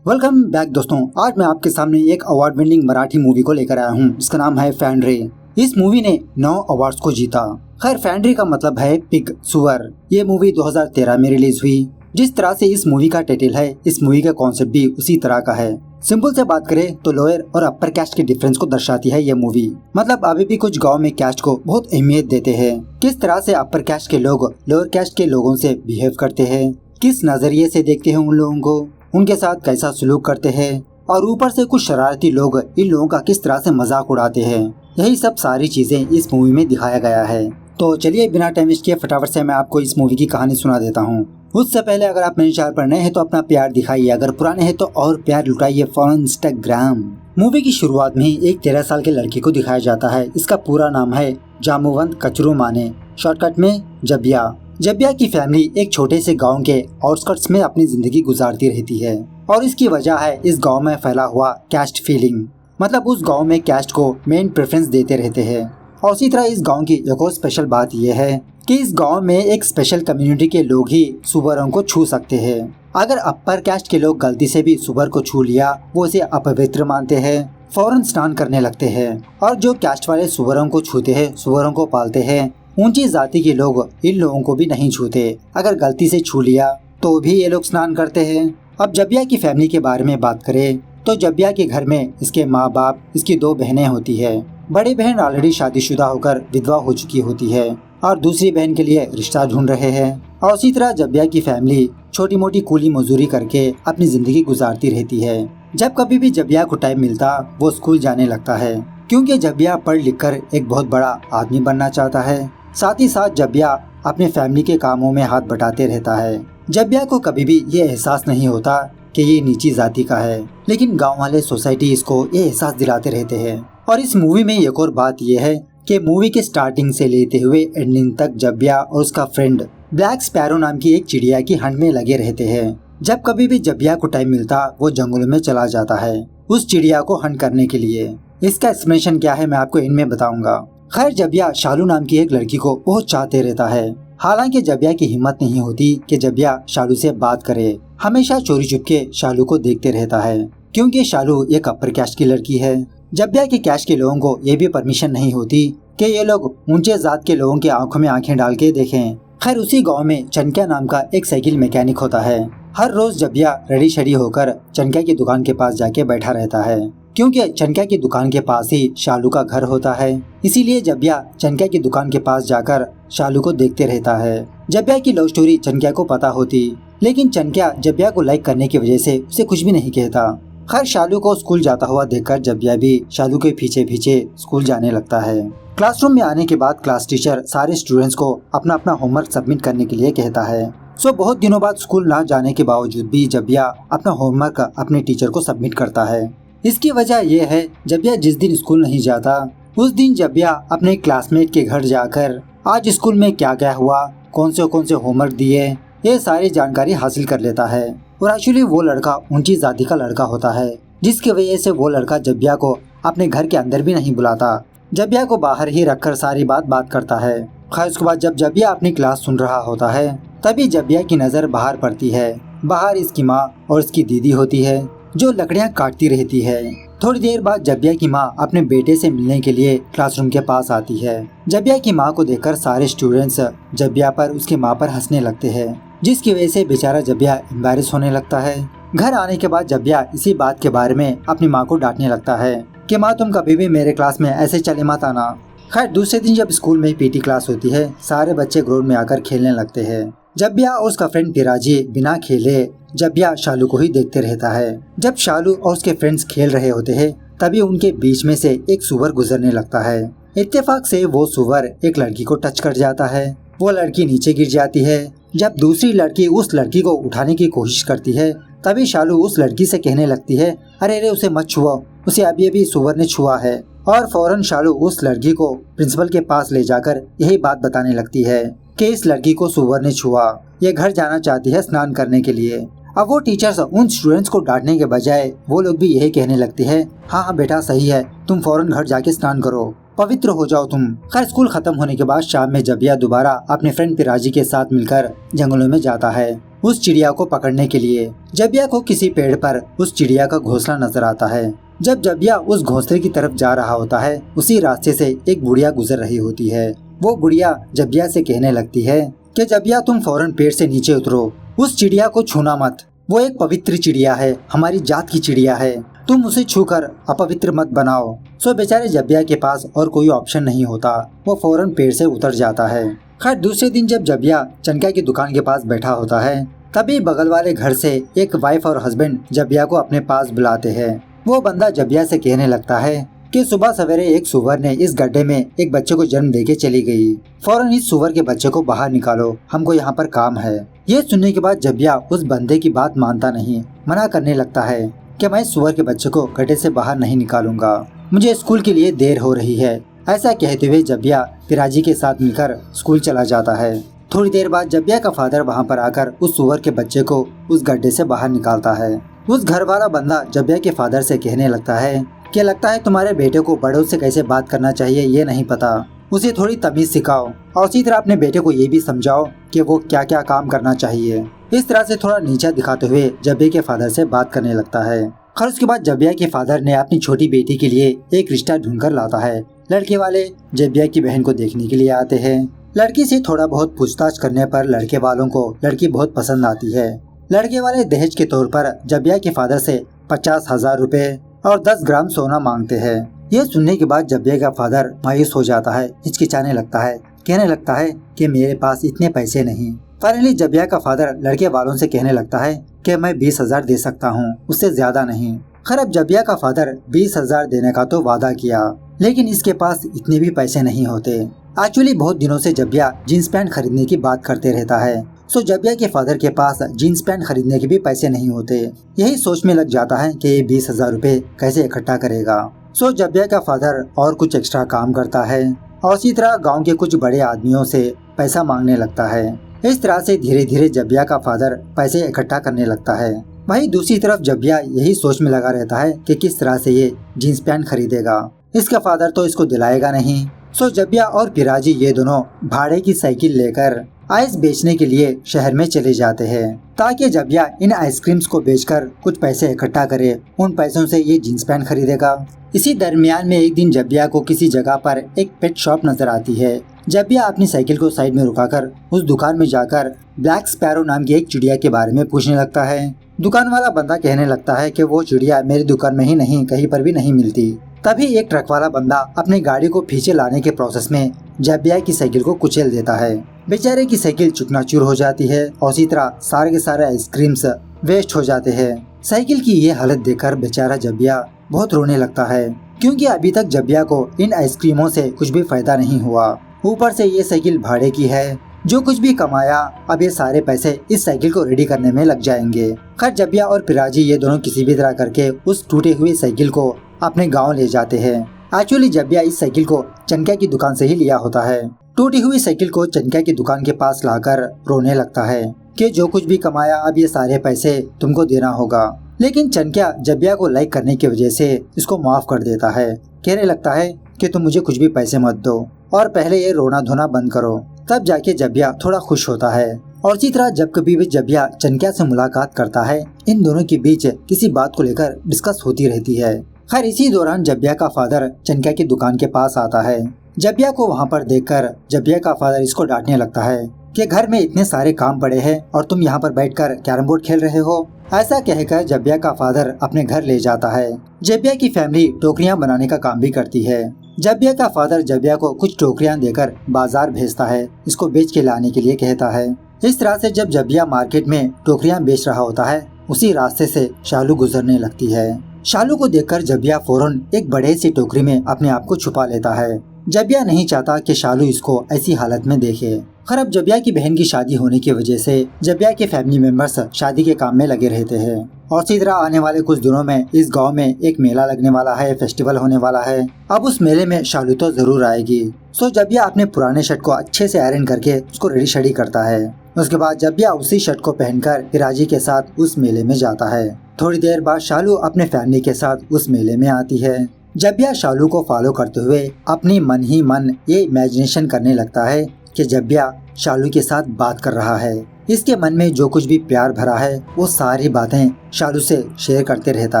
Welcome back दोस्तों। आज मैं आपके सामने एक अवार्ड विनिंग मराठी मूवी को लेकर आया हूँ जिसका नाम है फैंड्री। इस मूवी ने 9 अवार्ड्स को जीता। खैर फैंड्री का मतलब है पिग, सुअर। ये मूवी 2013 में रिलीज हुई। जिस तरह से इस मूवी का टाइटल है, इस मूवी का कॉन्सेप्ट भी उसी तरह का है। सिंपल से बात करें तो लोअर और अपर कास्ट के डिफरेंस को दर्शाती है ये मूवी। मतलब अभी भी कुछ गांव में कास्ट को बहुत अहमियत देते हैं। किस तरह से अपर कास्ट के लोग लोअर कास्ट के लोगों से बिहेव करते हैं, किस नजरिए से देखते हैं उन लोगों को, उनके साथ कैसा सलूक करते हैं, और ऊपर से कुछ शरारती लोग इन लोगों का किस तरह से मजाक उड़ाते हैं। यही सब सारी चीजें इस मूवी में दिखाया गया है। तो चलिए बिना टाइम वेस्ट किए फटाफट से मैं आपको इस मूवी की कहानी सुना देता हूँ। उससे पहले अगर आप मेरे चैनल पर नए हैं तो अपना प्यार दिखाइए, अगर पुराने हैं तो और प्यार लुटाइए फॉलो इंस्टाग्राम। मूवी की शुरुआत में ही एक 13 साल के लड़के को दिखाया जाता है। इसका पूरा नाम है जामुवंत कचरू माने, शॉर्टकट में जबिया। जबिया की फैमिली एक छोटे से गांव के आउटस्कर्ट्स में अपनी जिंदगी गुजारती रहती है और इसकी वजह है इस गांव में फैला हुआ कास्ट फीलिंग। मतलब उस गांव में कास्ट को मेन प्रेफरेंस देते रहते हैं। और उसी तरह इस गांव की एक और स्पेशल बात यह है कि इस गांव में एक स्पेशल कम्युनिटी के लोग ही सुअरों को छू सकते हैं। अगर अपर कास्ट के लोग गलती से भी सुअर को छू लिया, वो उसे अपवित्र मानते हैं, फौरन स्नान करने लगते हैं। और जो कास्ट वाले सुअरों को छूते हैं, सुअरों को पालते हैं, ऊंची जाति के लोग इन लोगों को भी नहीं छूते। अगर गलती से छू लिया तो भी ये लोग स्नान करते हैं। अब जबिया की फैमिली के बारे में बात करें तो जबिया के घर में इसके माँ बाप, इसकी 2 बहनें होती है। बड़ी बहन ऑलरेडी शादीशुदा होकर विधवा हो चुकी होती है और दूसरी बहन के लिए रिश्ता ढूंढ रहे हैं। और उसी तरह जबिया की फैमिली छोटी मोटी कूली मजदूरी करके अपनी जिंदगी गुजारती रहती है। जब कभी भी जबिया को टाइम मिलता वो स्कूल जाने लगता है, क्योंकि जबिया पढ़ लिख कर एक बहुत बड़ा आदमी बनना चाहता है। साथ ही साथ जबिया अपने फैमिली के कामों में हाथ बटाते रहता है। जबिया को कभी भी ये एहसास नहीं होता कि ये नीची जाति का है, लेकिन गांव वाले सोसाइटी इसको ये एहसास दिलाते रहते हैं। और इस मूवी में एक और बात यह है कि मूवी के स्टार्टिंग से लेते हुए एंडिंग तक जबिया और उसका फ्रेंड ब्लैक स्पैरो नाम की एक चिड़िया की हंट में लगे रहते हैं। जब कभी भी जबिया को टाइम मिलता वो जंगलों में चला जाता है उस चिड़िया को हंट करने के लिए। इसका एक्सप्लेनेशन क्या है मैं आपको इनमें बताऊंगा। खैर जबिया शालू नाम की एक लड़की को बहुत चाहते रहता है। हालांकि जबिया की हिम्मत नहीं होती कि जबिया शालू से बात करे। हमेशा चोरी छुपके शालू को देखते रहता है, क्योंकि शालू एक अपर कास्ट की लड़की है। जबिया के कास्ट के लोगों को ये भी परमिशन नहीं होती कि ये लोग ऊंचे जात के लोगों की आंखों में आंखें डाल के देखें। खैर उसी गाँव में चनक्या नाम का एक साइकिल मैकेनिक होता है। हर रोज जबिया रेडी शेडी होकर चनक्या की दुकान के पास जाके बैठा रहता है, क्योंकि चनक्या की दुकान के पास ही शालू का घर होता है। इसीलिए जबिया चनक्या की दुकान के पास जाकर शालू को देखते रहता है। जबिया की लव स्टोरी चनक्या को पता होती, लेकिन चनक्या जबिया को लाइक करने की वजह से उसे कुछ भी नहीं कहता। खैर शालू को स्कूल जाता हुआ देखकर जबिया भी शालू के पीछे पीछे स्कूल जाने लगता है। क्लासरूम में आने के बाद क्लास टीचर सारे स्टूडेंट्स को अपना अपना होमवर्क सबमिट करने के लिए कहता है। बहुत दिनों बाद स्कूल न जाने के बावजूद भी जबिया अपना होमवर्क अपने टीचर को सबमिट करता है। इसकी वजह यह है जबिया जिस दिन स्कूल नहीं जाता उस दिन जबिया अपने क्लासमेट के घर जाकर आज स्कूल में क्या क्या हुआ, कौन से होमवर्क दिए, ये सारी जानकारी हासिल कर लेता है। और एक्चुअली वो लड़का ऊंची जाति का लड़का होता है, जिसकी वजह से वो लड़का जबिया को अपने घर के अंदर भी नहीं बुलाता, जबिया को बाहर ही रखकर सारी बात करता है। खैर उसके बाद जब जबिया अपनी क्लास सुन रहा होता है तभी जबिया की नज़र बाहर पड़ती है। बाहर इसकी माँ और इसकी दीदी होती है जो लकड़ियां काटती रहती है। थोड़ी देर बाद जबिया की माँ अपने बेटे से मिलने के लिए क्लासरूम के पास आती है। जबिया की माँ को देखकर सारे स्टूडेंट्स जबिया पर उसकी माँ पर हंसने लगते हैं, जिसकी वजह से बेचारा जबिया एम्बैरेस होने लगता है। घर आने के बाद जबिया इसी बात के बारे में अपनी माँ को डांटने लगता है कि माँ तुम कभी भी मेरे क्लास में ऐसे चले मत आना। खैर दूसरे दिन जब स्कूल में पीटी क्लास होती है सारे बच्चे ग्राउंड में आकर खेलने लगते हैं। जबिया और उसका फ्रेंड पिराजी बिना खेले जबिया शालू को ही देखते रहता है। जब शालू और उसके फ्रेंड्स खेल रहे होते हैं तभी उनके बीच में से एक सुअर गुजरने लगता है। इत्तेफाक से वो सुअर एक लड़की को टच कर जाता है। वो लड़की नीचे गिर जाती है। जब दूसरी लड़की उस लड़की को उठाने की कोशिश करती है तभी शालू उस लड़की से कहने लगती है, अरे उसे मत छुओ, उसे अभी सुअर ने छुआ है। और फौरन शालू उस लड़की को प्रिंसिपल के पास ले जाकर यही बात बताने लगती है कि इस लड़की को सुअर ने छुआ, ये घर जाना चाहती है स्नान करने के लिए। अब वो टीचर्स उन स्टूडेंट्स को डांटने के बजाय वो लोग भी यही कहने लगते हैं, हाँ बेटा सही है, तुम फौरन घर जाके स्नान करो, पवित्र हो जाओ तुम। खैर स्कूल खत्म होने के बाद शाम में जबिया दोबारा अपने फ्रेंड पिराजी के साथ मिलकर जंगलों में जाता है। उस चिड़िया को पकड़ने के लिए। जबिया को किसी पेड़ पर उस चिड़िया का घोंसला नजर आता है। जब जबिया उस घोंसले की तरफ जा रहा होता है, उसी रास्ते से एक बुढ़िया गुजर रही होती है। वो बुढ़िया जबिया से कहने लगती है कि जबिया तुम फौरन पेड़ से नीचे उतरो, उस चिड़िया को छूना मत, वो एक पवित्र चिड़िया है, हमारी जात की चिड़िया है, तुम उसे छूकर अपवित्र मत बनाओ। सो बेचारे जबिया के पास और कोई ऑप्शन नहीं होता, वो फौरन पेड़ से उतर जाता है। खैर दूसरे दिन जब जबिया चनका की दुकान के पास बैठा होता है, तभी बगल वाले घर से एक वाइफ और हस्बैंड जबिया को अपने पास बुलाते हैं। वो बंदा जबिया से कहने लगता है कि सुबह सवेरे एक सुअर ने इस गड्ढे में एक बच्चे को जन्म देके चली गई, फौरन इस सुअर के बच्चे को बाहर निकालो, हमको यहाँ पर काम है। ये सुनने के बाद जबिया उस बंदे की बात मानता नहीं, मना करने लगता है कि मैं सुअर के बच्चे को गड्ढे से बाहर नहीं निकालूंगा, मुझे स्कूल के लिए देर हो रही है। ऐसा कहते हुए जबिया पिराजी के साथ मिलकर स्कूल चला जाता है। थोड़ी देर बाद जबिया का फादर वहाँ पर आकर उस सुअर के बच्चे को उस गड्ढे से बाहर निकालता है। उस घर वाला बंदा जबिया के फादर से कहने लगता है कि लगता है तुम्हारे बेटे को बड़ों से कैसे बात करना चाहिए ये नहीं पता, उसे थोड़ी तमीज सिखाओ और उसी तरह अपने बेटे को ये भी समझाओ कि वो क्या क्या काम करना चाहिए। इस तरह से थोड़ा नीचा दिखाते हुए जबिया के फादर से बात करने लगता है। खैर उसके बाद जबिया के फादर ने अपनी छोटी बेटी के लिए एक रिश्ता ढूंढकर लाता है। लड़के वाले जबिया की बहन को देखने के लिए आते हैं। लड़की से थोड़ा बहुत पूछताछ करने पर लड़के वालों को लड़की बहुत पसंद आती है। लड़के वाले दहेज के तौर पर जबिया के फादर से 50,000 रुपए और 10 ग्राम सोना मांगते हैं। ये सुनने के बाद जबिया का फादर मायूस हो जाता है, हिचकिचाने लगता है, कहने लगता है कि मेरे पास इतने पैसे नहीं। फाइनली जबिया का फादर लड़के वालों से कहने लगता है कि मैं 20,000 दे सकता हूँ, उससे ज्यादा नहीं। खैर अब जबिया का फादर 20,000 देने का तो वादा किया, लेकिन इसके पास इतने भी पैसे नहीं होते। एक्चुअली बहुत दिनों से जबिया जींस पैंट खरीदने की बात करते रहता है। सो जबिया के फादर के पास जींस पैंट खरीदने के भी पैसे नहीं होते। यही सोच में लग जाता है कि ये 20,000 रुपए कैसे इकट्ठा करेगा। सो जबिया का फादर और कुछ एक्स्ट्रा काम करता है और इसी तरह गांव के कुछ बड़े आदमियों से पैसा मांगने लगता है। इस तरह से धीरे धीरे जबिया का फादर पैसे इकट्ठा करने लगता है। वहीं दूसरी तरफ जबिया यही सोच में लगा रहता है कि किस तरह से ये जींस पैंट खरीदेगा। इसका फादर तो इसको दिलाएगा नहीं। सो जबिया और पिराजी ये दोनों भाड़े की साइकिल लेकर आइस बेचने के लिए शहर में चले जाते हैं, ताकि जबिया इन आइसक्रीम्स को बेचकर कुछ पैसे इकट्ठा करे। उन पैसों से ये जींस पैंट खरीदेगा। इसी दरमियान में एक दिन जबिया को किसी जगह पर एक पेट शॉप नजर आती है। जबिया अपनी साइकिल को साइड में रुकाकर उस दुकान में जाकर ब्लैक स्पैरो नाम की एक चिड़िया के बारे में पूछने लगता है। दुकान वाला बंदा कहने लगता है कि वो चिड़िया मेरी दुकान में ही नहीं, कहीं पर भी नहीं मिलती। तभी एक ट्रक वाला बंदा अपनी गाड़ी को पीछे लाने के प्रोसेस में जबिया की साइकिल को कुचल देता है। बेचारे की साइकिल चुकनाचूर हो जाती है और इसी तरह सारे के सारे आइसक्रीम्स वेस्ट हो जाते हैं। साइकिल की ये हालत देखकर बेचारा जबिया बहुत रोने लगता है, क्योंकि अभी तक जबिया को इन आइसक्रीमों से कुछ भी फायदा नहीं हुआ। ऊपर से ये साइकिल भाड़े की है, जो कुछ भी कमाया अब ये सारे पैसे इस साइकिल को रेडी करने में लग जाएंगे। खैर जबिया और पिराजी ये दोनों किसी भी तरह करके उस टूटे हुए साइकिल को अपने गांव ले जाते हैं। एक्चुअली जबिया इस साइकिल को चनका की दुकान से ही लिया होता है। टूटी हुई साइकिल को चनका की दुकान के पास लाकर रोने लगता है कि जो कुछ भी कमाया अब ये सारे पैसे तुमको देना होगा। लेकिन चनका जबिया को लाइक करने की वजह से इसको माफ कर देता है, कहने लगता है कि तुम मुझे कुछ भी पैसे मत दो और पहले ये रोना धोना बंद करो। तब जाके जबिया थोड़ा खुश होता है। और इसी तरह जब कभी भी जबिया चनका से मुलाकात करता है, इन दोनों के बीच किसी बात को लेकर डिस्कस होती रहती है। खैर इसी दौरान जबिया का फादर चनका की दुकान के पास आता है। जबिया को वहाँ पर देखकर जबिया का फादर इसको डांटने लगता है कि घर में इतने सारे काम पड़े हैं और तुम यहाँ पर बैठकर कैरम बोर्ड खेल रहे हो। ऐसा कहकर जबिया का फादर अपने घर ले जाता है। जबिया की फैमिली टोकरियाँ बनाने का काम भी करती है। जबिया का फादर जबिया को कुछ टोकरियाँ देकर बाजार भेजता है, इसको बेच के लाने के लिए कहता है। इस तरह से जब जबिया मार्केट में टोकरियाँ बेच रहा होता है, उसी रास्ते से शालू गुजरने लगती है। शालू को देखकर जबिया फौरन एक बड़े सी टोकरी में अपने आप को छुपा लेता है। जबिया नहीं चाहता कि शालू इसको ऐसी हालत में देखे। खैर अब जबिया की बहन की शादी होने की वजह से जबिया के फैमिली मेंबर्स शादी के काम में लगे रहते हैं। और इसी तरह आने वाले कुछ दिनों में इस गांव में एक मेला लगने वाला है, फेस्टिवल होने वाला है। अब उस मेले में शालू तो जरूर आएगी। सो जबिया अपने पुराने शर्ट को अच्छे से आयरन करके उसको रेडी शेडी करता है। उसके बाद जबिया उसी शर्ट को पहनकर पिराजी के साथ उस मेले में जाता है। थोड़ी देर बाद शालू अपने फैमिली के साथ उस मेले में आती है। जबिया शालू को फॉलो करते हुए अपनी मन ही मन ये इमेजिनेशन करने लगता है कि जबिया शालू के साथ बात कर रहा है। इसके मन में जो कुछ भी प्यार भरा है वो सारी बातें शालू से शेयर करते रहता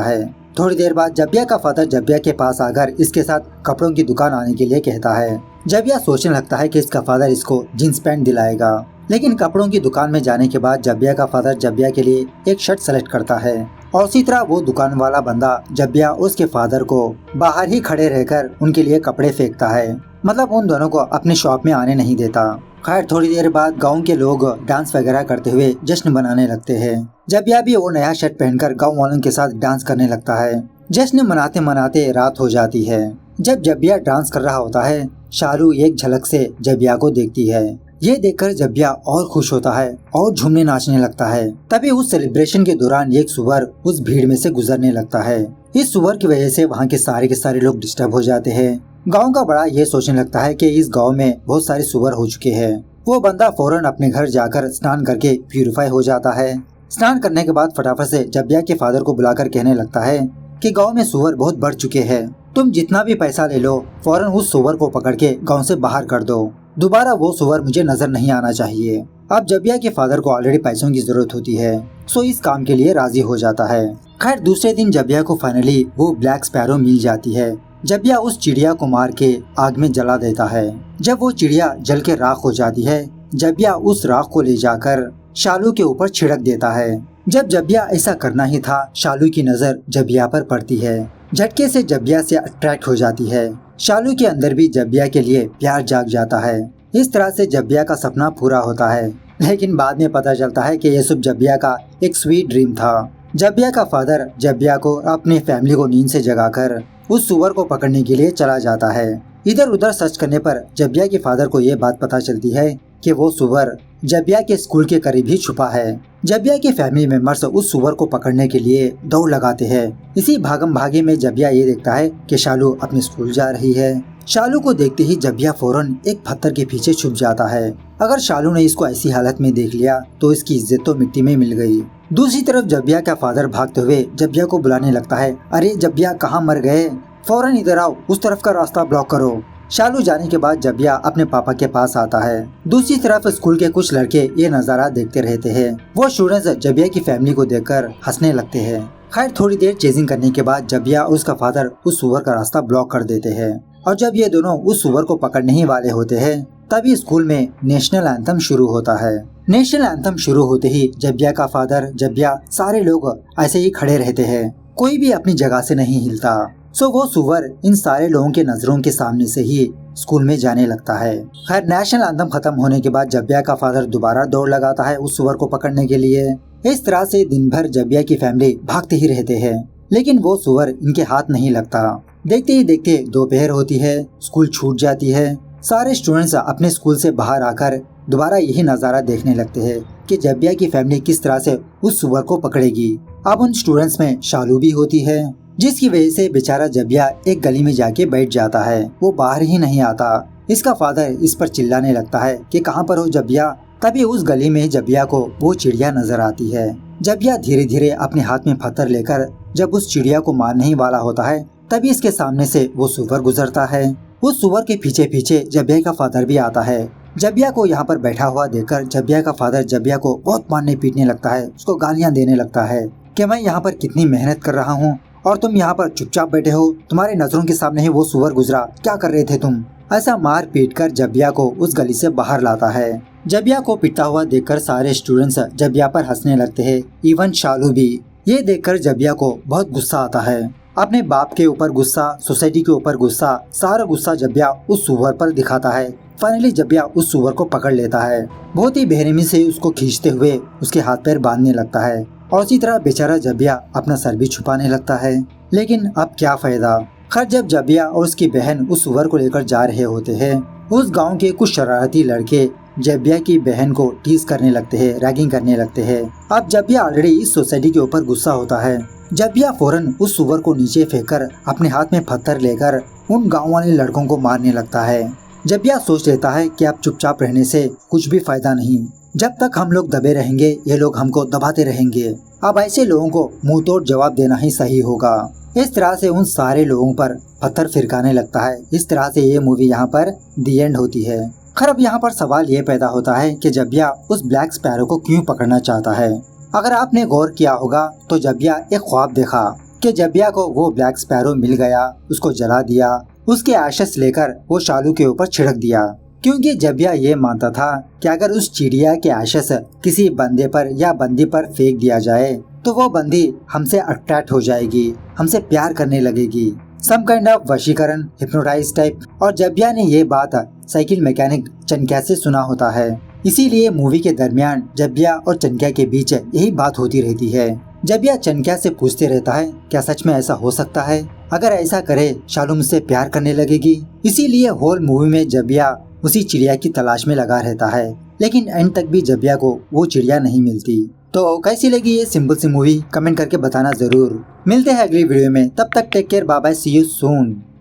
है। थोड़ी देर बाद जबिया का फादर जबिया के पास आकर इसके साथ कपड़ों की दुकान आने के लिए कहता है। जबिया सोचने लगता है कि इसका फादर इसको जींस पैंट दिलाएगा, लेकिन कपड़ों की दुकान में जाने के बाद जबिया का फादर जबिया के लिए एक शर्ट सेलेक्ट करता है और उसी तरह वो दुकान वाला बंदा जबिया उसके फादर को बाहर ही खड़े रहकर उनके लिए कपड़े फेंकता है, मतलब उन दोनों को अपने शॉप में आने नहीं देता। खैर थोड़ी देर बाद गांव के लोग डांस वगैरह करते हुए जश्न मनाने लगते हैं। जबिया भी वो नया शर्ट पहनकर गांव वालों के साथ डांस करने लगता है। जश्न मनाते मनाते रात हो जाती है। जब जबिया डांस कर रहा होता है, शालू एक झलक से जबिया को देखती है। ये देखकर जबिया और खुश होता है और झूमने नाचने लगता है। तभी उस सेलिब्रेशन के दौरान एक सुअर उस भीड़ में से गुजरने लगता है। इस सुअर की वजह से वहाँ के सारे लोग डिस्टर्ब हो जाते हैं। गांव का बड़ा ये सोचने लगता है कि इस गांव में बहुत सारे सुअर हो चुके हैं। वो बंदा फौरन अपने घर जाकर स्नान करके प्यूरिफाई हो जाता है। स्नान करने के बाद फटाफट से जबिया के फादर को बुलाकर कहने लगता है कि गांव में सुअर बहुत बढ़ चुके हैं, तुम जितना भी पैसा ले लो फौरन उस सुअर को पकड़ के गांव से बाहर कर दो, दोबारा वो सुअर मुझे नजर नहीं आना चाहिए। अब जबिया के फादर को ऑलरेडी पैसों की जरूरत होती है, सो इस काम के लिए राजी हो जाता है। खैर दूसरे दिन जबिया को फाइनली वो ब्लैक स्पैरो मिल जाती है। जबिया उस चिड़िया को मार के आग में जला देता है। जब वो चिड़िया जल के राख हो जाती है, जबिया उस राख को ले जाकर शालू के ऊपर छिड़क देता है। जब जबिया ऐसा करना ही था, शालू की नजर जबिया पर पड़ती है। झटके से जबिया से अट्रैक्ट हो जाती है। शालू के अंदर भी जबिया के लिए प्यार जाग जाता है। इस तरह से जबिया का सपना पूरा होता है, लेकिन बाद में पता चलता है कि यह सब जबिया का एक स्वीट ड्रीम था। जबिया का फादर जबिया को अपनी फैमिली को नींद से जगाकर उस सुअर को पकड़ने के लिए चला जाता है। इधर उधर सर्च करने पर जबिया के फादर को ये बात पता चलती है कि वो सुअर जबिया के स्कूल के करीब ही छुपा है। जबिया के फैमिली मेंबर्स उस सुअर को पकड़ने के लिए दौड़ लगाते हैं। इसी भागम भागे में जबिया ये देखता है कि शालू अपने स्कूल जा रही है। शालू को देखते ही जबिया फौरन एक पत्थर के पीछे छुप जाता है। अगर शालू ने इसको ऐसी हालत में देख लिया तो इसकी इज्जत तो मिट्टी में मिल गई। दूसरी तरफ जबिया का फादर भागते हुए जबिया को बुलाने लगता है, अरे जबिया कहाँ मर गए, फौरन इधर आओ, उस तरफ का रास्ता ब्लॉक करो। शालू जाने के बाद जबिया अपने पापा के पास आता है। दूसरी तरफ स्कूल के कुछ लड़के ये नजारा देखते रहते हैं। वो स्टूडेंट्स जबिया की फैमिली को देखकर हंसने लगते हैं। खैर थोड़ी देर चेजिंग करने के बाद जबिया और उसका फादर उस सुअर का रास्ता ब्लॉक कर देते हैं और जब ये दोनों उस सुअर को पकड़ने ही वाले होते हैं तभी स्कूल में नेशनल एंथम शुरू होता है। नेशनल एंथम शुरू होते ही जबिया का फादर जबिया सारे लोग ऐसे ही खड़े रहते हैं, कोई भी अपनी जगह से नहीं हिलता। सो वो सुअर इन सारे लोगों के नजरों के सामने से ही स्कूल में जाने लगता है। खैर नेशनल एंथम खत्म होने के बाद जबिया का फादर दोबारा दौड़ लगाता है उस सुअर को पकड़ने के लिए। इस तरह से दिन भर जबिया की फैमिली भागते ही रहते हैं, लेकिन वो सुअर इनके हाथ नहीं लगता। देखते ही देखते दोपहर होती है, स्कूल छूट जाती है। सारे स्टूडेंट्स अपने स्कूल से बाहर आकर दोबारा यही नजारा देखने लगते हैं कि जबिया की फैमिली किस तरह से उस सुअर को पकड़ेगी। अब उन स्टूडेंट्स में शालू भी होती है, जिसकी वजह से बेचारा जबिया एक गली में जाके बैठ जाता है, वो बाहर ही नहीं आता। इसका फादर इस पर चिल्लाने लगता है कि कहाँ पर हो जबिया। तभी उस गली में जबिया को वो चिड़िया नजर आती है। जबिया धीरे धीरे अपने हाथ में पत्थर लेकर जब उस चिड़िया को मारने ही वाला होता है तभी इसके सामने से वो सुअर गुजरता है। उस सुअर के पीछे पीछे जबिया का फादर भी आता है। जबिया को यहाँ पर बैठा हुआ देखकर जबिया का फादर जबिया को बहुत मारने पीटने लगता है, उसको गालियाँ देने लगता है कि मैं यहाँ पर कितनी मेहनत कर रहा हूँ और तुम यहाँ पर चुपचाप बैठे हो, तुम्हारे नजरों के सामने ही वो सुअर गुजरा, क्या कर रहे थे तुम। ऐसा मार पीट कर जबिया को उस गली से बाहर लाता है। जबिया को पिटता हुआ देखकर सारे स्टूडेंट्स जबिया पर हंसने लगते हैं, इवन शालू भी। ये देखकर जबिया को बहुत गुस्सा आता है, अपने बाप के ऊपर गुस्सा, सोसाइटी के ऊपर गुस्सा, सारा गुस्सा जबिया उस सुअर पर दिखाता है। फाइनली जबिया उस सुअर को पकड़ लेता है, बहुत ही बेरहमी से उसको खींचते हुए उसके हाथ पैर बांधने लगता है और इसी तरह बेचारा जबिया अपना सर भी छुपाने लगता है। लेकिन अब क्या फायदा। खैर जब जबिया और उसकी बहन उस सुअर को लेकर जा रहे होते हैं, उस गांव के कुछ शरारती लड़के जबिया की बहन को टीज करने लगते हैं, रैगिंग करने लगते हैं। अब जबिया ऑलरेडी इस सोसाइटी के ऊपर गुस्सा होता है। जबिया फौरन उस सुअर को नीचे फेंककर अपने हाथ में पत्थर लेकर उन गाँव वाले लड़कों को मारने लगता है। जबिया सोच लेता है कि अब चुपचाप रहने से कुछ भी फायदा नहीं, जब तक हम लोग दबे रहेंगे ये लोग हमको दबाते रहेंगे। अब ऐसे लोगों को मुंह तोड़ जवाब देना ही सही होगा। इस तरह से उन सारे लोगों पर पत्थर फिरकाने लगता है। इस तरह से ये मूवी यहाँ पर दी एंड होती है। खैर अब यहाँ पर सवाल ये पैदा होता है कि जबिया उस ब्लैक स्पैरो को क्यों पकड़ना चाहता है। अगर आपने गौर किया होगा तो जबिया एक ख्वाब देखा कि जबिया को वो ब्लैक स्पैरो मिल गया, उसको जला दिया, उसके एशेस लेकर वो शालू के ऊपर छिड़क दिया, क्योंकि जबिया ये मानता था कि अगर उस चिड़िया के एशेस किसी बंदे पर या बंदी पर फेंक दिया जाए तो वो बंदी हमसे अट्रैक्ट हो जाएगी, हमसे प्यार करने लगेगी, सम काइंड ऑफ वशीकरण, हिप्नोटाइज टाइप। और जबिया ने ये बात साइकिल मैकेनिक चनक्या से सुना होता है, इसीलिए मूवी के दरमियान जबिया और चनक्या के बीच यही बात होती रहती है। जबिया चनक्या से पूछते रहता है क्या सच में ऐसा हो सकता है, अगर ऐसा करे शालू मुझसे प्यार करने लगेगी। इसीलिए होल मूवी में जबिया उसी चिड़िया की तलाश में लगा रहता है, लेकिन एंड तक भी जबिया को वो चिड़िया नहीं मिलती। तो कैसी लगी ये सिंपल सी मूवी, कमेंट करके बताना जरूर। मिलते हैं अगली वीडियो में, तब तक take care, bye bye, see you soon.